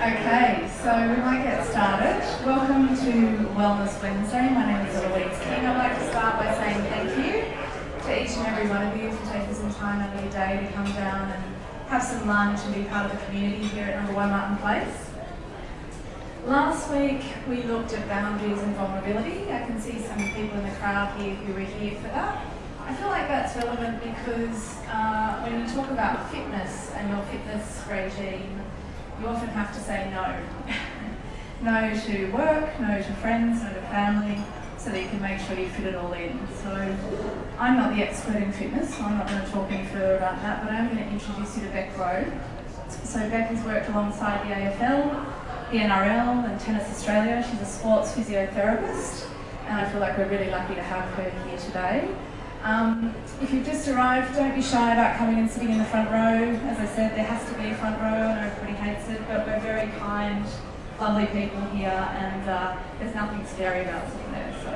Okay, so we might get started. Welcome to Wellness Wednesday. My name is Louise King. I'd like to start by saying thank you to each and every one of you for taking some time out of your day to come down and have some lunch and be part of the community here at Number 1 Martin Place. Last week we looked at boundaries and vulnerability. I can see some people in the crowd here who were here for that. I feel like that's relevant because when you talk about fitness and your fitness regime, you often have to say no. No to work, no to friends, no to family, so that you can make sure you fit it all in. So I'm not the expert in fitness, so I'm not going to talk any further about that, but I'm going to introduce you to Beck Rowe. So Beck has worked alongside the AFL, the NRL and Tennis Australia. She's a sports physiotherapist, and I feel like we're really lucky to have her here today. If you've just arrived, don't be shy about coming and sitting in the front row. As I said, there has to be a front row. I know everybody hates it, but we're very kind, lovely people here, and there's nothing scary about sitting there. So,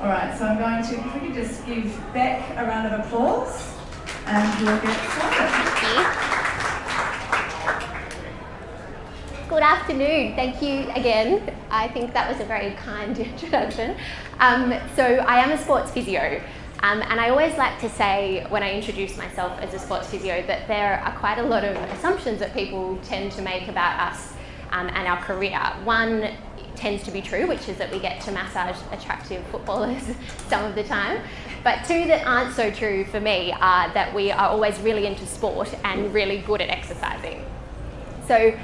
all right, so I'm going to, if we could just give Beck a round of applause, and we'll get started. Good afternoon. Thank you again. I think that was a very kind introduction. So I am a sports physio. And I always like to say when I introduce myself as a sports physio that there are quite a lot of assumptions that people tend to make about us and our career. One tends to be true, which is that we get to massage attractive footballers some of the time. But two that aren't so true for me are that we are always really into sport and really good at exercising. So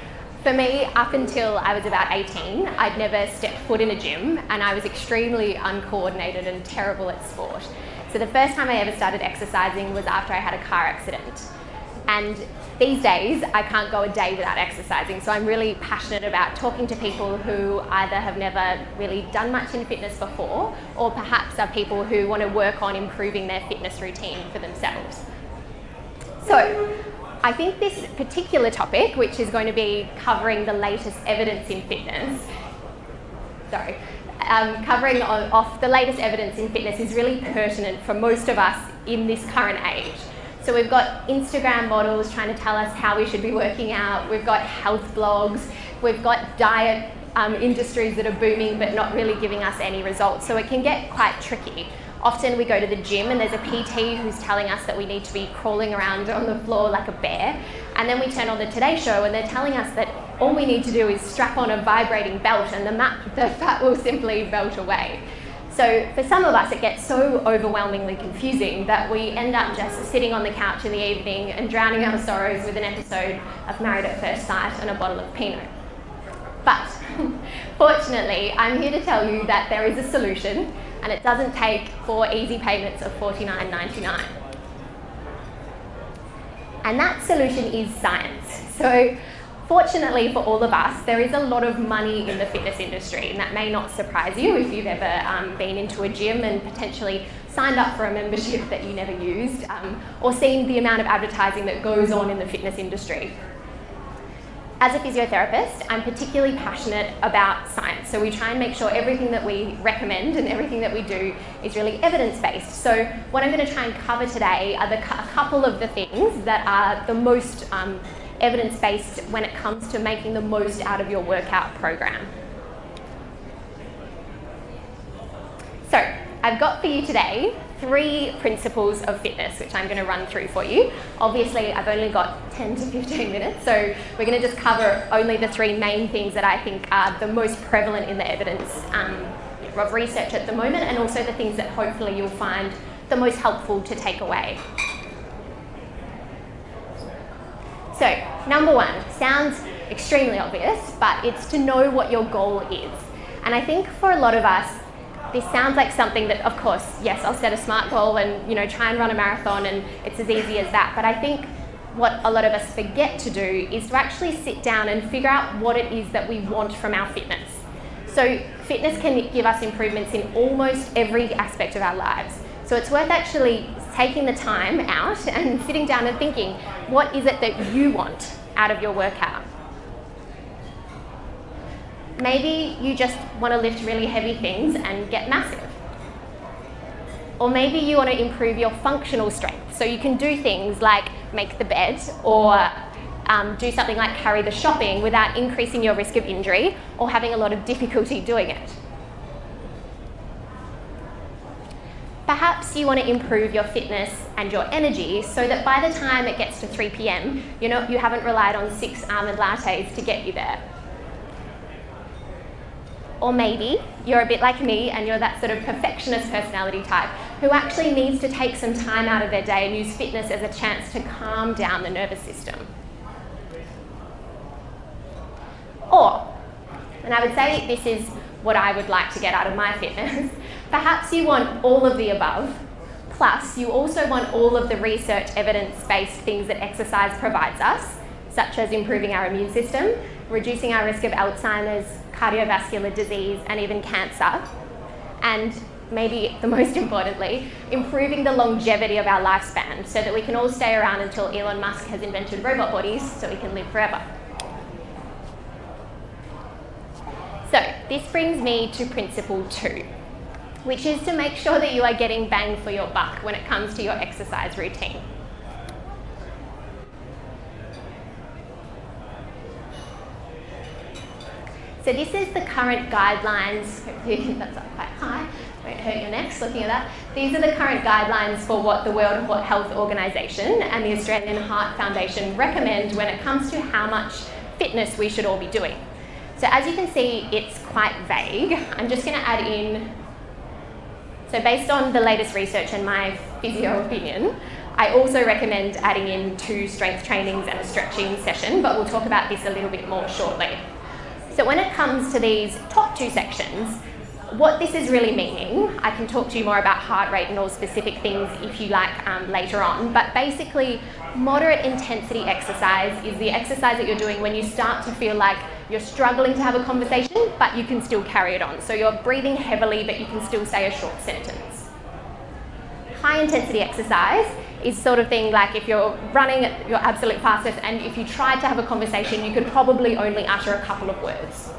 for me, up until I was about 18, I'd never stepped foot in a gym, and I was extremely uncoordinated and terrible at sport. So the first time I ever started exercising was after I had a car accident. And these days, I can't go a day without exercising. So I'm really passionate about talking to people who either have never really done much in fitness before, or perhaps are people who want to work on improving their fitness routine for themselves. So I think this particular topic, which is going to be covering the latest evidence in fitness, covering off the latest evidence in fitness is really pertinent for most of us in this current age. So we've got Instagram models trying to tell us how we should be working out, we've got health blogs, we've got diet industries that are booming but not really giving us any results, so it can get quite tricky. Often we go to the gym and there's a PT who's telling us that we need to be crawling around on the floor like a bear, and then we turn on the Today Show and they're telling us that all we need to do is strap on a vibrating belt and the fat will simply melt away. So for some of us it gets so overwhelmingly confusing that we end up just sitting on the couch in the evening and drowning our sorrows with an episode of Married at First Sight and a bottle of Pinot. But fortunately, I'm here to tell you that there is a solution, and it doesn't take 4 easy payments of $49.99. And that solution is science. So fortunately for all of us, there is a lot of money in the fitness industry, and that may not surprise you if you've ever been into a gym and potentially signed up for a membership that you never used, or seen the amount of advertising that goes on in the fitness industry. As a physiotherapist, I'm particularly passionate about science, so we try and make sure everything that we recommend and everything that we do is really evidence-based. So what I'm going to try and cover today are a couple of the things that are the most evidence-based when it comes to making the most out of your workout program. So I've got for you today 3 principles of fitness, which I'm going to run through for you. Obviously, I've only got 10 to 15 minutes, so we're going to just cover only the 3 main things that I think are the most prevalent in the evidence of research at the moment, and also the things that hopefully you'll find the most helpful to take away. So, number 1, sounds extremely obvious, but it's to know what your goal is. And I think for a lot of us, this sounds like something that, of course, yes, I'll set a SMART goal and try and run a marathon, and it's as easy as that. But I think what a lot of us forget to do is to actually sit down and figure out what it is that we want from our fitness. So fitness can give us improvements in almost every aspect of our lives. So it's worth actually taking the time out and sitting down and thinking, what is it that you want out of your workout? Maybe you just want to lift really heavy things and get massive. Or maybe you want to improve your functional strength. So you can do things like make the bed or do something like carry the shopping without increasing your risk of injury or having a lot of difficulty doing it. Perhaps you want to improve your fitness and your energy so that by the time it gets to 3 p.m, you haven't relied on 6 almond lattes to get you there. Or maybe you're a bit like me and you're that sort of perfectionist personality type who actually needs to take some time out of their day and use fitness as a chance to calm down the nervous system. Or, and I would say this is what I would like to get out of my fitness, perhaps you want all of the above, plus you also want all of the research evidence-based things that exercise provides us, such as improving our immune system, reducing our risk of Alzheimer's, cardiovascular disease, and even cancer, and maybe the most importantly, improving the longevity of our lifespan so that we can all stay around until Elon Musk has invented robot bodies so we can live forever. So this brings me to principle 2, which is to make sure that you are getting bang for your buck when it comes to your exercise routine. So this is the current guidelines, hopefully that's up quite high, won't hurt your necks looking at that. These are the current guidelines for what the World Health Organization and the Australian Heart Foundation recommend when it comes to how much fitness we should all be doing. So as you can see, it's quite vague. I'm just going to add in, so based on the latest research and my physio opinion, I also recommend adding in 2 strength trainings and a stretching session, but we'll talk about this a little bit more shortly. So when it comes to these top 2 sections, what this is really meaning, I can talk to you more about heart rate and all specific things if you like later on, but basically moderate intensity exercise is the exercise that you're doing when you start to feel like you're struggling to have a conversation, but you can still carry it on. So you're breathing heavily, but you can still say a short sentence. High intensity exercise is sort of thing like if you're running at your absolute fastest and if you tried to have a conversation, you could probably only utter a couple of words.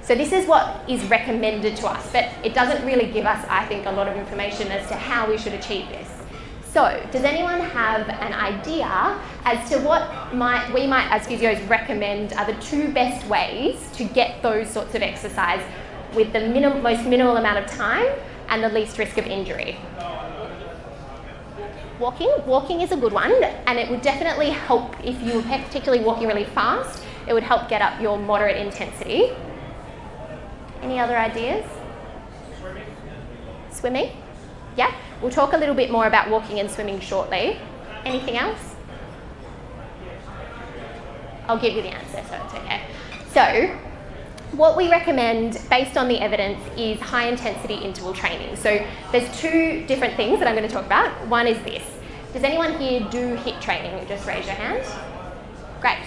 So this is what is recommended to us, but it doesn't really give us, I think, a lot of information as to how we should achieve this. So does anyone have an idea as to what we might as physios recommend are the 2 best ways to get those sorts of exercise with the most minimal amount of time and the least risk of injury? Walking is a good one, and it would definitely help if you were particularly walking really fast. It would help get up your moderate intensity. Any other ideas? Swimming? Yeah, we'll talk a little bit more about walking and swimming shortly. Anything else? I'll give you the answer, so it's okay. So, what we recommend based on the evidence is high intensity interval training. So there's 2 different things that I'm going to talk about. One is this. Does anyone here do HIIT training? Just raise your hand. Great.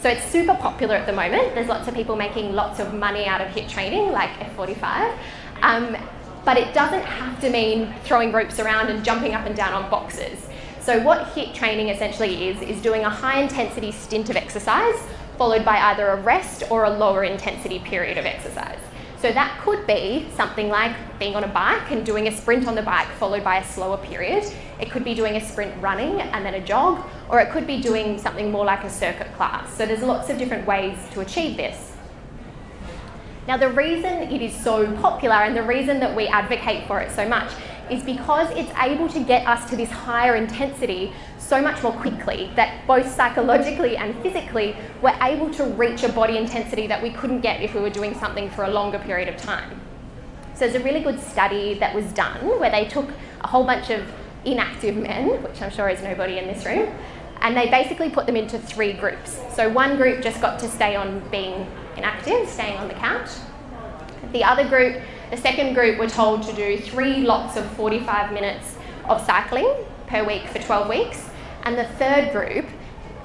So it's super popular at the moment. There's lots of people making lots of money out of HIIT training, like F45. But it doesn't have to mean throwing ropes around and jumping up and down on boxes. So what HIIT training essentially is doing a high intensity stint of exercise followed by either a rest or a lower intensity period of exercise. So that could be something like being on a bike and doing a sprint on the bike followed by a slower period. It could be doing a sprint running and then a jog, or it could be doing something more like a circuit class. So there's lots of different ways to achieve this. Now the reason it is so popular and the reason that we advocate for it so much is because it's able to get us to this higher intensity so much more quickly that both psychologically and physically we're able to reach a body intensity that we couldn't get if we were doing something for a longer period of time. So there's a really good study that was done where they took a whole bunch of inactive men, which I'm sure is nobody in this room, and they basically put them into 3 groups. So one group just got to stay on being inactive, staying on the couch. The other group, the second group, were told to do 3 lots of 45 minutes of cycling per week for 12 weeks. And the third group,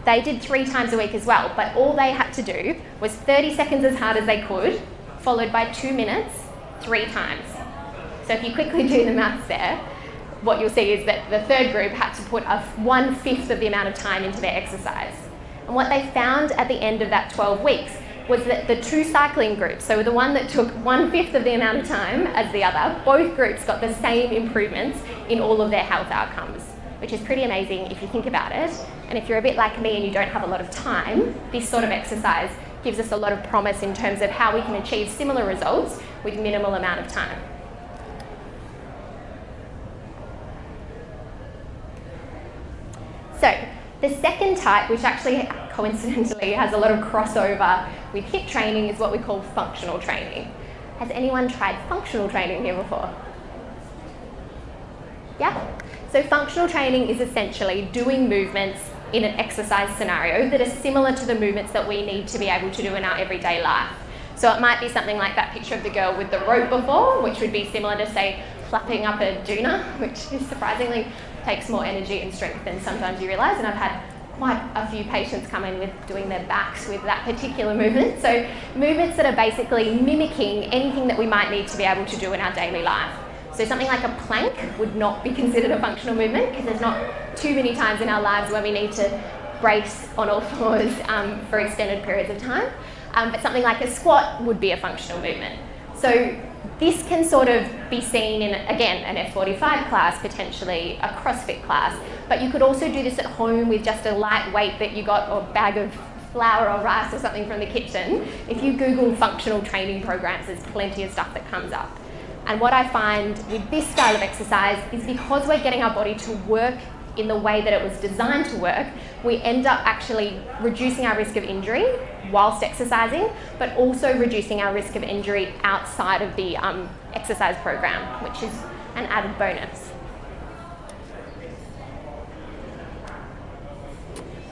they did 3 times a week as well, but all they had to do was 30 seconds as hard as they could, followed by 2 minutes, 3 times. So if you quickly do the maths there, what you'll see is that the third group had to put 1/5 of the amount of time into their exercise. And what they found at the end of that 12 weeks was that the 2 cycling groups, so the one that took 1/5 of the amount of time as the other, both groups got the same improvements in all of their health outcomes, which is pretty amazing if you think about it. And if you're a bit like me and you don't have a lot of time, this sort of exercise gives us a lot of promise in terms of how we can achieve similar results with minimal amount of time. So the second type, which actually coincidentally has a lot of crossover with HIIT training, is what we call functional training. Has anyone tried functional training here before? Yeah? So functional training is essentially doing movements in an exercise scenario that are similar to the movements that we need to be able to do in our everyday life. So it might be something like that picture of the girl with the rope before, which would be similar to, say, flapping up a doona, which is surprisingly takes more energy and strength than sometimes you realise. And I've had quite a few patients come in with doing their backs with that particular movement. So movements that are basically mimicking anything that we might need to be able to do in our daily life. So something like a plank would not be considered a functional movement because there's not too many times in our lives where we need to brace on all fours for extended periods of time. But something like a squat would be a functional movement. So this can sort of be seen in, again, an F45 class, potentially a CrossFit class, but you could also do this at home with just a light weight that you got, or a bag of flour or rice or something from the kitchen. If you Google functional training programs, there's plenty of stuff that comes up. And what I find with this style of exercise is because we're getting our body to work in the way that it was designed to work, we end up actually reducing our risk of injury whilst exercising, but also reducing our risk of injury outside of the exercise program, which is an added bonus.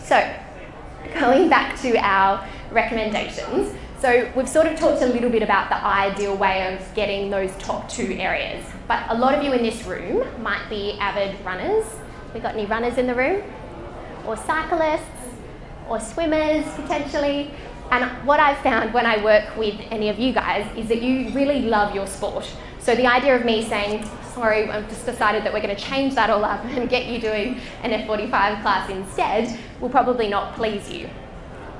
So, going back to our recommendations, so we've sort of talked a little bit about the ideal way of getting those top two areas, but a lot of you in this room might be avid runners. We got any runners in the room? Or cyclists, or swimmers potentially. And what I've found when I work with any of you guys is that you really love your sport. So the idea of me saying, sorry, I've just decided that we're going to change that all up and get you doing an F45 class instead will probably not please you.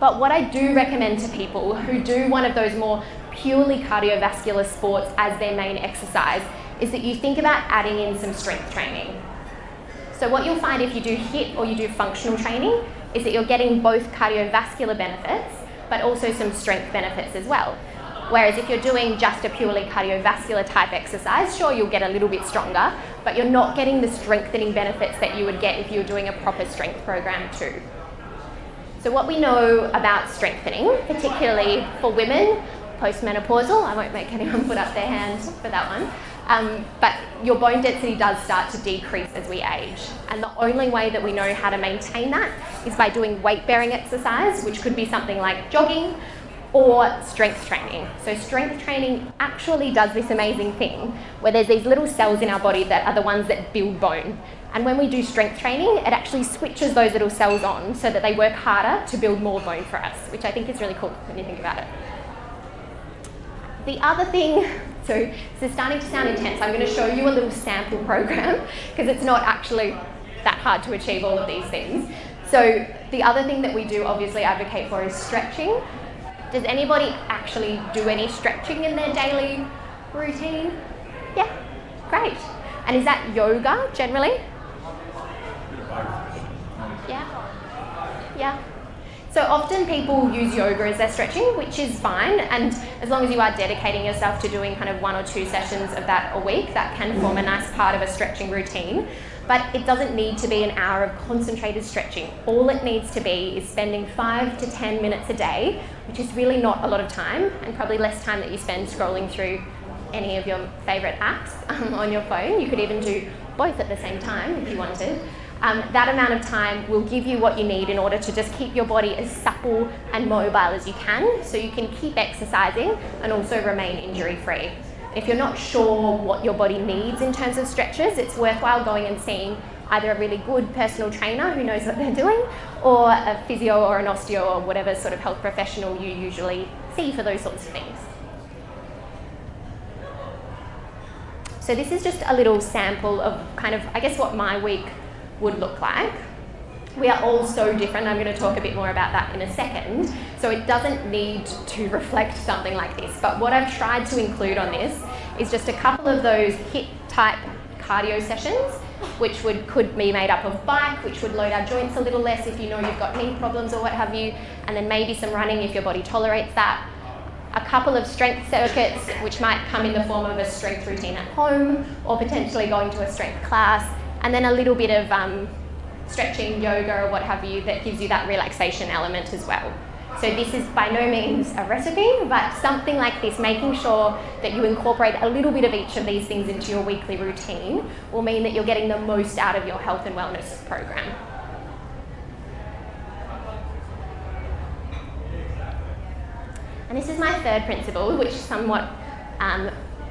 But what I do recommend to people who do one of those more purely cardiovascular sports as their main exercise is that you think about adding in some strength training. So what you'll find if you do HIIT or you do functional training is that you're getting both cardiovascular benefits, but also some strength benefits as well. Whereas if you're doing just a purely cardiovascular type exercise, sure, you'll get a little bit stronger, but you're not getting the strengthening benefits that you would get if you were doing a proper strength program too. So what we know about strengthening, particularly for women, postmenopausal, I won't make anyone put up their hands for that one, but your bone density does start to decrease as we age. And the only way that we know how to maintain that is by doing weight-bearing exercise, which could be something like jogging or strength training. So strength training actually does this amazing thing where there's these little cells in our body that are the ones that build bone. And when we do strength training, it actually switches those little cells on so that they work harder to build more bone for us, which I think is really cool when you think about it. The other thing, so this is starting to sound intense, I'm going to show you a little sample program because it's not actually that hard to achieve all of these things. So the other thing that we do obviously advocate for is stretching. Does anybody actually do any stretching in their daily routine? Yeah, great. And is that yoga generally? Yeah. So often people use yoga as their stretching, which is fine, and as long as you are dedicating yourself to doing kind of 1 or 2 sessions of that a week, that can form a nice part of a stretching routine. But it doesn't need to be an hour of concentrated stretching. All it needs to be is spending 5 to 10 minutes a day, which is really not a lot of time, and probably less time that you spend scrolling through any of your favourite apps on your phone. You could even do both at the same time if you wanted. That amount of time will give you what you need in order to just keep your body as supple and mobile as you can, so you can keep exercising and also remain injury-free. If you're not sure what your body needs in terms of stretches, it's worthwhile going and seeing either a really good personal trainer who knows what they're doing, or a physio or an osteo or whatever sort of health professional you usually see for those sorts of things. So this is just a little sample of kind of, I guess, what my week would look like. We are all so different. I'm going to talk a bit more about that in a second. So it doesn't need to reflect something like this. But what I've tried to include on this is just a couple of those HIIT type cardio sessions which could be made up of bike, which would load our joints a little less if you know you've got knee problems or what have you, and then maybe some running if your body tolerates that. A couple of strength circuits, which might come in the form of a strength routine at home or potentially going to a strength class, and then a little bit of stretching, yoga or what have you that gives you that relaxation element as well. So this is by no means a recipe, but something like this, making sure that you incorporate a little bit of each of these things into your weekly routine will mean that you're getting the most out of your health and wellness program. And this is my third principle, which somewhat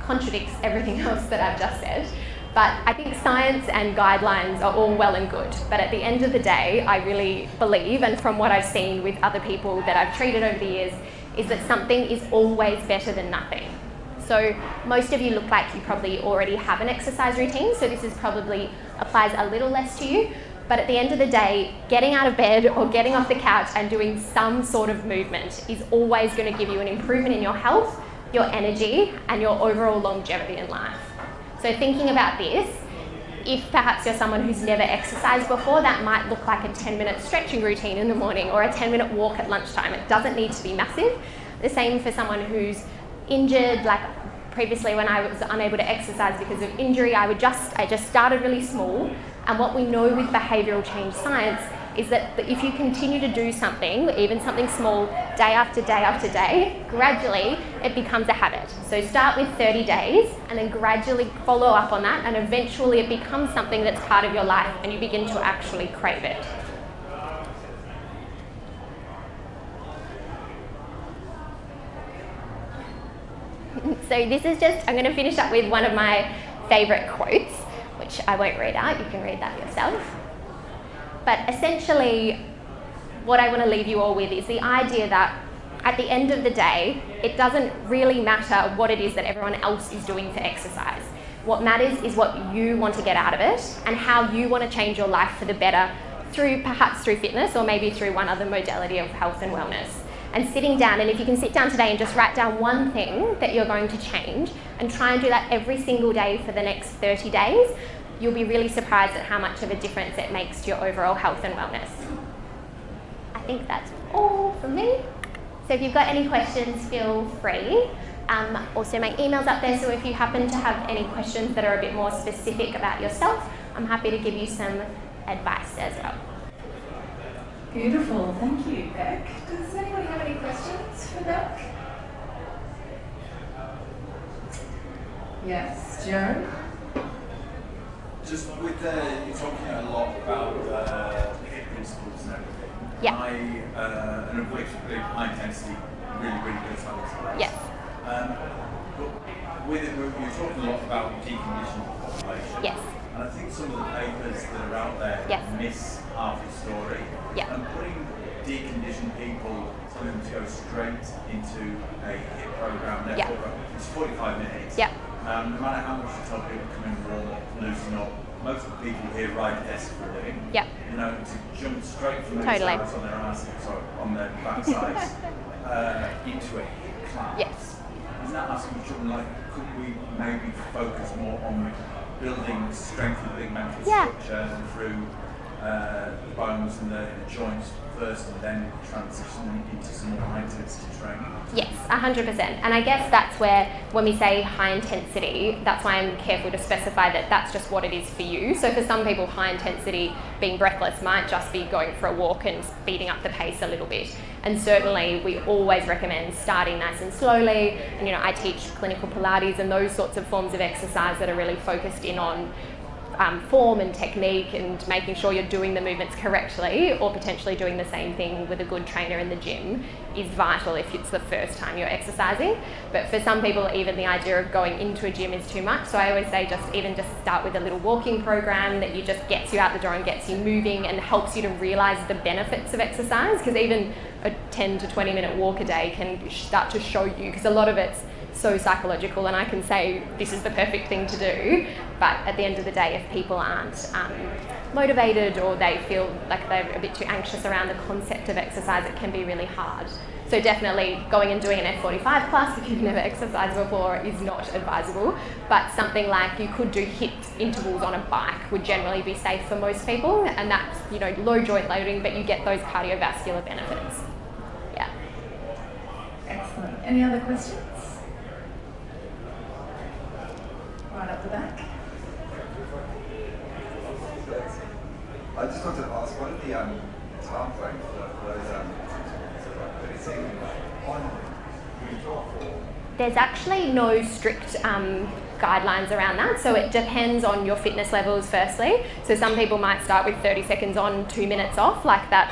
contradicts everything else that I've just said. But I think science and guidelines are all well and good. But at the end of the day, I really believe, and from what I've seen with other people that I've treated over the years, is that something is always better than nothing. So most of you look like you probably already have an exercise routine, so this is probably applies a little less to you. But at the end of the day, getting out of bed or getting off the couch and doing some sort of movement is always going to give you an improvement in your health, your energy, and your overall longevity in life. So thinking about this, if perhaps you're someone who's never exercised before, that might look like a 10-minute stretching routine in the morning or a 10-minute walk at lunchtime. It doesn't need to be massive. The same for someone who's injured, like previously when I was unable to exercise because of injury, I just started really small. And what we know with behavioural change science is that if you continue to do something, even something small, day after day after day, gradually it becomes a habit. So start with 30 days and then gradually follow up on that, and eventually it becomes something that's part of your life and you begin to actually crave it. So this is just, I'm going to finish up with one of my favourite quotes, which I won't read out, you can read that yourself. But essentially, what I want to leave you all with is the idea that at the end of the day, it doesn't really matter what it is that everyone else is doing to exercise. What matters is what you want to get out of it and how you want to change your life for the better perhaps through fitness or maybe through one other modality of health and wellness. And sitting down, and if you can sit down today and just write down one thing that you're going to change and try and do that every single day for the next 30 days, you'll be really surprised at how much of a difference it makes to your overall health and wellness. I think that's all from me. So if you've got any questions, feel free. Also, my email's up there, so if you happen to have any questions that are a bit more specific about yourself, I'm happy to give you some advice as well. Beautiful, thank you, Beck. Does anybody have any questions for Beck? Yes, Joe? Just with you're talking a lot about hip principles and everything. Yeah. And of which really high intensity, really good exercise. Yes. But with it, you're talking a lot about deconditioning the population. Yes. And I think some of the papers that are out there miss half the story. Yeah. And putting deconditioned people, telling them to go straight into a HIIT program, it's 45 minutes. Yeah. No matter how much you tell people to come in warm up, loosen up, most of the people here ride desks for a living. Yeah. You know, to jump straight from the Totally. sides on their arse, sorry, on their backsides into a HIIT class. Yes. Isn't that asking children, like, could we maybe focus more on building strength of the mental structure through the bones and the joints first, and then transition into some more high intensity training? Yes, 100%. And I guess that's where, when we say high intensity, that's why I'm careful to specify that that's just what it is for you. So for some people, high intensity, being breathless, might just be going for a walk and speeding up the pace a little bit. And certainly we always recommend starting nice and slowly. And I teach clinical Pilates and those sorts of forms of exercise that are really focused in on form and technique and making sure you're doing the movements correctly, or potentially doing the same thing with a good trainer in the gym is vital if it's the first time you're exercising. But for some people, even the idea of going into a gym is too much. So I always say just start with a little walking program that just gets you out the door and gets you moving and helps you to realise the benefits of exercise, because even a 10 to 20 minute walk a day can start to show you, because a lot of it's so psychological, and I can say this is the perfect thing to do, but at the end of the day, if people aren't motivated or they feel like they're a bit too anxious around the concept of exercise, it can be really hard. So definitely going and doing an F45 class if you've never exercised before is not advisable, but something like you could do HIIT intervals on a bike would generally be safe for most people, and that's, you know, low joint loading, but you get those cardiovascular benefits. Yeah. Excellent. Any other questions? Right up the back. I just wanted to ask, what are the time frames for those There's actually no strict guidelines around that, so it depends on your fitness levels firstly. So some people might start with 30 seconds on, 2 minutes off, like that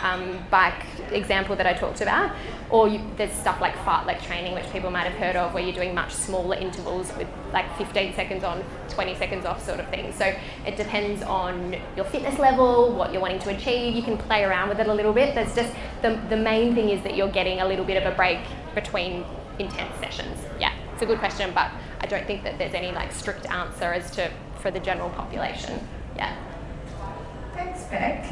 bike example that I talked about, or there's stuff like fartlek training, which people might have heard of, where you're doing much smaller intervals with like 15 seconds on, 20 seconds off sort of thing. So it depends on your fitness level, what you're wanting to achieve. You can play around with it a little bit. There's just the main thing is that you're getting a little bit of a break between intense sessions. Yeah, it's a good question, but I don't think that there's any like strict answer as to for the general population. Yeah. Thanks, Beck.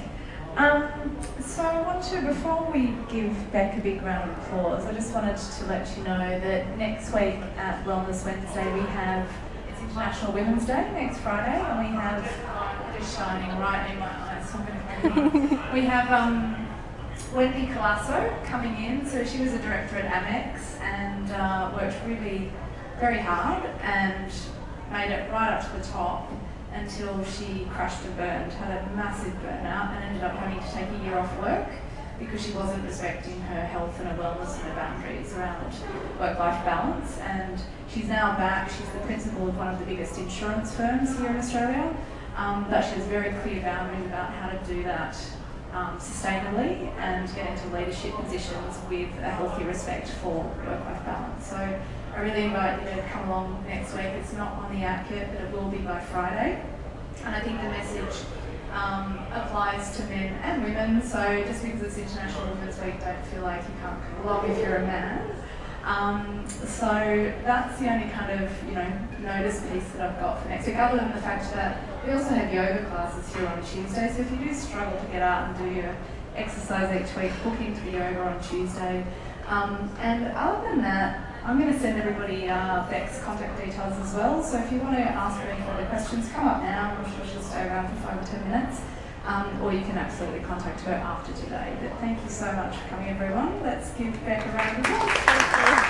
So I want to, before we give Beck a big round of applause, I just wanted to let you know that next week at Wellness Wednesday we have, it's International Women's Day next Friday, and we have, it is shining right in my eyes, so I'm going to bring it on. We have Wendy Colasso coming in. So she was a director at Amex and worked really very hard and made it right up to the top until she crashed and burned, had a massive burnout, and ended up having to take a year off work because she wasn't respecting her health and her wellness and her boundaries around work-life balance. And she's now back. She's the principal of one of the biggest insurance firms here in Australia, but she has very clear boundaries about how to do that sustainably and get into leadership positions with a healthy respect for work-life balance. So I really invite you to come along next week. It's not on the app yet, but it will be by Friday. And I think the message applies to men and women. So just because it's International Women's Week, don't feel like you can't come along if you're a man. So that's the only kind of, you know, notice piece that I've got for next week, other than the fact that we also have yoga classes here on Tuesday. So if you do struggle to get out and do your exercise each week, book into the yoga on Tuesday. And other than that, I'm going to send everybody Beck's contact details as well. So if you want to ask her any further questions, come up now. I'm sure she'll stay around for 5 or 10 minutes. Or you can absolutely contact her after today. But thank you so much for coming, everyone. Let's give Beck a round of applause.